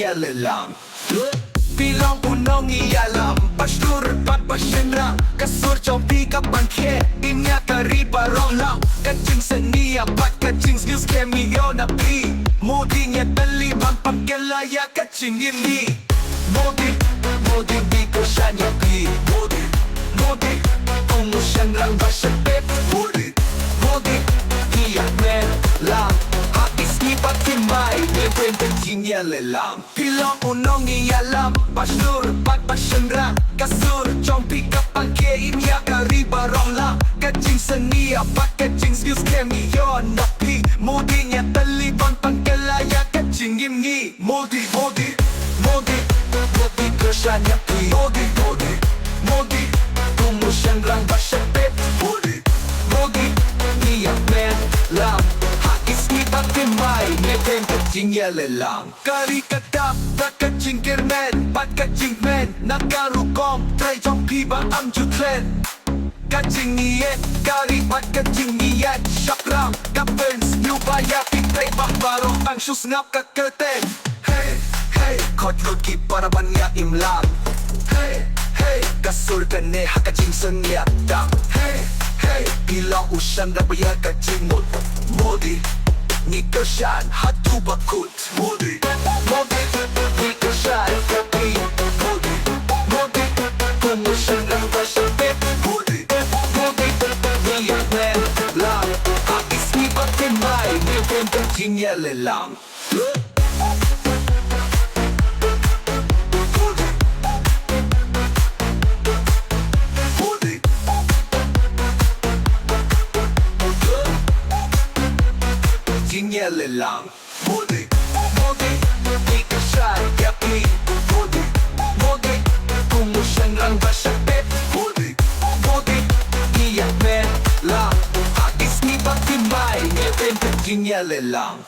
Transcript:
Tinggal lang Bilang unong ialam Pastur papasyendra Kasur compi kapangke Inya kariba rolau Kacing senia Pat kacing skills kemio napi Modinya talibang pagkalaya kacing ini Modi di kosyanya pi Modi Umusyang basyapet Modi Iyak men lang Hakis ni patimay Neven tinggal lang Bilang unong ialam Pastur papasyendra Kasur compi kapangke Inya kariba rolau Kacing senia Pat kacing skills kemio napi Modinya talibang pagkalaya kacing ini Modi kersanya pi Modi Umusyang basyapet Modi Iyak men lang Hakis ni patimay Neven tinggal lang Kari katap Tak kacing kirmen Pat kacing men Nakarukom Try jompi bang am jutlen Kacing niat Kari pat kacing niat Syakram Kapens Nyubaya Pitay Bakbaro Ang syus ngap kaketen Hey Kot luki para banya imlam Hey Kasur kene hakacing senyak dam Hey Bilang usyan rabaya kacing Modi Ni kersyan hatu bakut Modi Ni kersyan kapi Modi Kumusyan lang basyapet Modi Niyak men lang Hakis ni patimay Neven tinggal lang Tinggal lang Modi Di kersyan kapi Modi Kumusyan lang basyapet Modi Iyak men lang Hakis ni patimay Neven tinggal lang